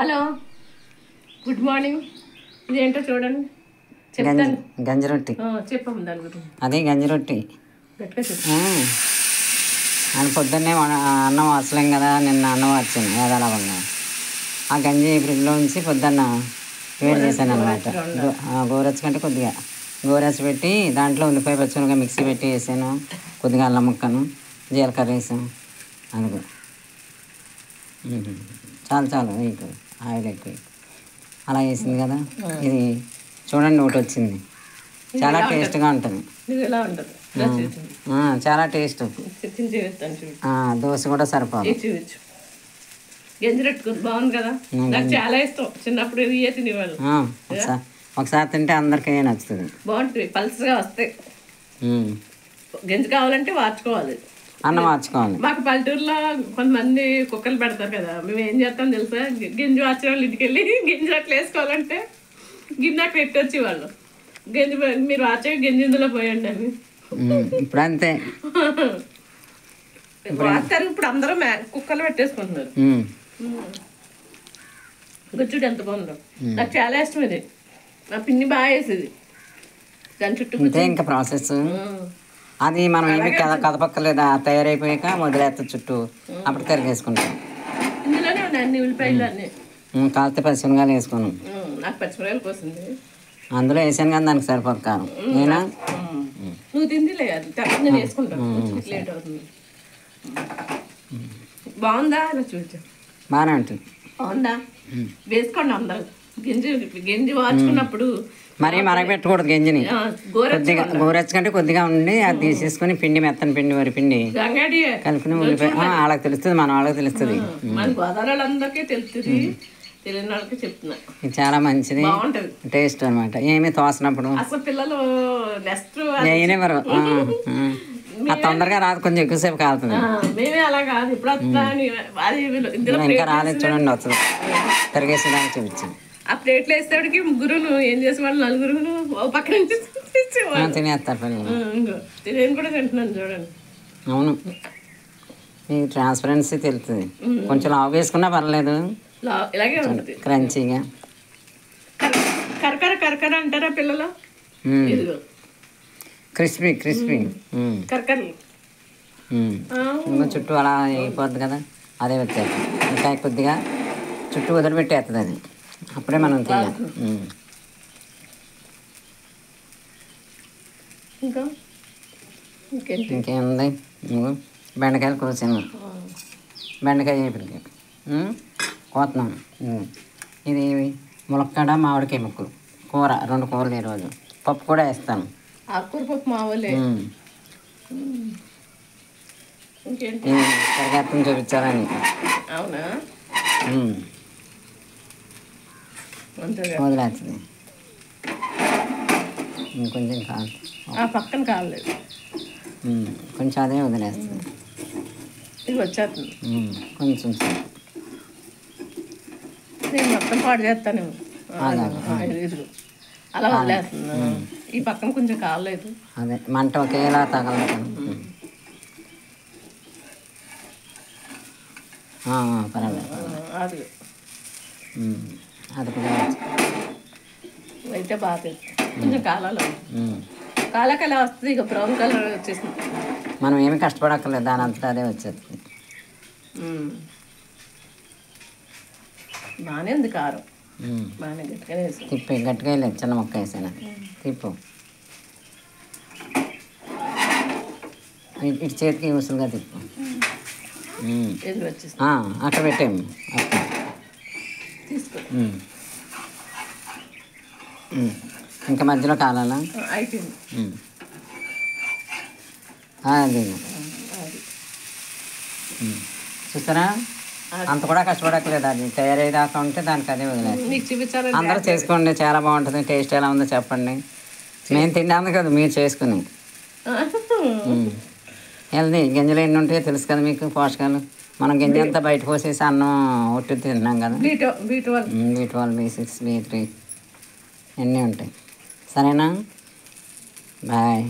Hello, good morning. ఇదేంటో చూడండి, చెప్తాను. గంజి రొట్టి చెప్పము దాని గురించి. అదే గంజి రొట్టి. గట్టిగా చెప్పు. అని పొద్దున్నే అన్నం వచ్చలేం కదా, నిన్న అన్నం వచ్చాను ఏదలాగా. ఆ గంజి ఫ్రిడ్జ్లో ఉంచి పొద్దున్న వేడి చేశాను అనమాట. గోరెచ్చ కంటే కొద్దిగా గోరెచ్చ పెట్టి దాంట్లో ఉల్లిపాయ పచ్చిమిరపకాయ మిక్సీ పెట్టి వేసాను, కొద్దిగా అల్లం ముక్కను జీలకర్ర వేసాను. అందుకు చాలు చాలు ఎక్కువ ఆయిల్ ఎక్కువ అలా వేసింది కదా. ఇది చూడండి, ఒకటి వచ్చింది. చాలా టేస్ట్గా ఉంటుంది, చాలా టేస్ట్. దోశ కూడా సరిపోదు. గంజి రొట్టి బాగుంది కదా, నాకు చాలా ఇష్టం. చిన్నప్పుడు ఇవే తినేవాళ్ళు. ఒకసారి తింటే అందరికీ నచ్చుతుంది. బాగుంటుంది, పల్స్గా వస్తాయి. గంజి కావాలంటే వార్చుకోవాలి, అన్నం వార్చుకోవాలి. మాకు పల్లెటూరులో కొంతమంది కుక్కలు పెడతారు కదా, మేము ఏం చేస్తాం తెలుసా, గింజి వార్చిన వాళ్ళు ఇంటికి వెళ్ళి గింజి అట్లా వేసుకోవాలంటే గిన్నె అక్కడ పెట్టొచ్చి వాళ్ళు గంజి మీరు వార్చే గింజి ఇందులో పోయండి అని. ఇప్పుడు అంతే వాడతారు. ఇప్పుడు అందరూ కుక్కలు పెట్టేసుకుంటున్నారు. గుజ్జుడు ఎంత బాగుందో, నాకు చాలా ఇష్టం ఇది. నా పిన్ని బాగా వేసేది దాని చుట్టూ. ఇంకా ప్రాసెస్ అది మనం ఏమి కదపక్కలేదా, తయారైపోయాక వదిలేస్తా చుట్టూ, అప్పుడు కరిగేసుకుంటాం. ఇందులోనే ఉన్నాయి అన్ని ఉల్లిపాయలు అన్ని. కాలితే పచ్చిమిరకాయలు వేసుకున్నాం. నాకు పచ్చిమిరకాయలు కోసింది అందులో వేసాను కానీ దానికి సరిపోదు కారం. నేనా నువ్వు తిందిలే, తర్వాత నేను వేసుకుంటాను, లేట్ అవుతుంది. బాగుందా అలా చూచు, బాగానే ఉంటుంది. బాగుందా, వేసుకోండి అందరూ. గింజి వార్చుకున్నప్పుడు మరి మరగపెట్టకూడదు గంజిని. కొద్దిగా గోరెచ్చ కంటే కొద్దిగా ఉండి అది తీసేసుకుని పిండి, మెత్తని పిండి, వరి పిండి కలిపిన ఉల్లిపాయ వాళ్ళకి తెలుస్తుంది, మన వాళ్ళకి తెలుస్తుంది. మన గోదావరి అందరికీ తెలుస్తుంది, తెలియని వాళ్ళకి చెప్తున్నా. ఇది చాలా మంచిది, టేస్ట్ అనమాట. ఏమి తోసినప్పుడు అసలు పిల్లలు నెక్స్ట్ అయినవారు అది తొందరగా రాదు, కొంచెం ఎక్కువసేపు కాలుతుంది. మేమే అలా కాదు, ఇప్పుడు ఇంకా రాలేదు చూడండి, వస్తుంది. తిరిగేసేదానికి చూపించింది. ఆ ప్లేట్లు వేసేవాడికి ముగ్గురు ఏం చేసేవాళ్ళు, నలుగురు పక్క నుంచి తినేస్తారు పిల్లలు. నేను కూడా తింటున్నాను చూడండి. అవును, ఈ ట్రాన్స్పరెన్సీ తెలుస్తుంది. కొంచెం లావు వేసుకున్నా పర్లేదు, ఇలాగే ఉంటుంది క్రంచీగా. కరకర కరకర అంటారా పిల్లలు, క్రిస్పీ క్రిస్పీ కరకరలు. చుట్టూ అలా అయిపోద్ది కదా, అదే వచ్చేది. ఇంకా కొద్దిగా చుట్టూ వదిలిపెట్టేస్తుంది అది, అప్పుడే మనం తీయాలి. ఇంకేముంది, బెండకాయలు కోసాను, బెండకాయ చేపలకి కోతున్నాను. ఇది ములక్కాడ మామిడికాయ ముక్కలు కూర, 2 కూరలు ఈరోజు. పప్పు కూడా వేస్తాను, ఆకుకూర పప్పు మామూలే. కరిగేత్తం చూపించాలని. అవునా, వదిలేస్తుంది. ఇంకొంచెం కాదు, పక్కన కాలేదు, కొంచెం అదే వదిలేస్తుంది. ఇది వచ్చేస్తుంది కొంచెం. నేను మొత్తం పాడు చేస్తాను, అలా వదిలేస్తుంది. ఈ పక్కన కొంచెం కాలేదు, అదే మంట ఒకేలా తగలదు. పర్వాలేదు, అది అది కూడా అయితే బాగా కొంచెం కాలాలి. కాలకలా వస్తుంది, ఇక బ్రౌన్ కలర్ వచ్చేసింది. మనం ఏమి కష్టపడక్కర్లేదు, దాని అంతా అదే వచ్చేస్తుంది. బాగానే ఉంది కారం, బాగానే గట్టిగానే వేసి తిప్పి. గట్టిగా లేదు, చిన్న మొక్క వేసాను, తిప్పు. ఇటు చేతికి ఉసులుగా తిప్పు. అక్కడ పెట్టాము, తీసుకో. ఇంకా మధ్యలో కాలాలా, అయిపోయింది. అది చూస్తారా, అంత కూడా కష్టపడక్కలేదు. అది తయారయ్యేదాకా ఉంటే దానికి అదే వదిలేదు. అందరూ చేసుకోండి, చాలా బాగుంటుంది. టేస్ట్ ఎలా ఉందో చెప్పండి. మేము తిన్నాము కదా, మీరు చేసుకుని. హెల్దీ గింజలు ఎన్ని ఉంటాయో తెలుసు కదా మీకు, పోషకాలు. మనం గింజ అంతా బయట పోసేసి అన్నం ఒట్టి తింటున్నాం కదా. B12, B6, B3 అన్నీ ఉంటాయి. సరేనా, బాయ్.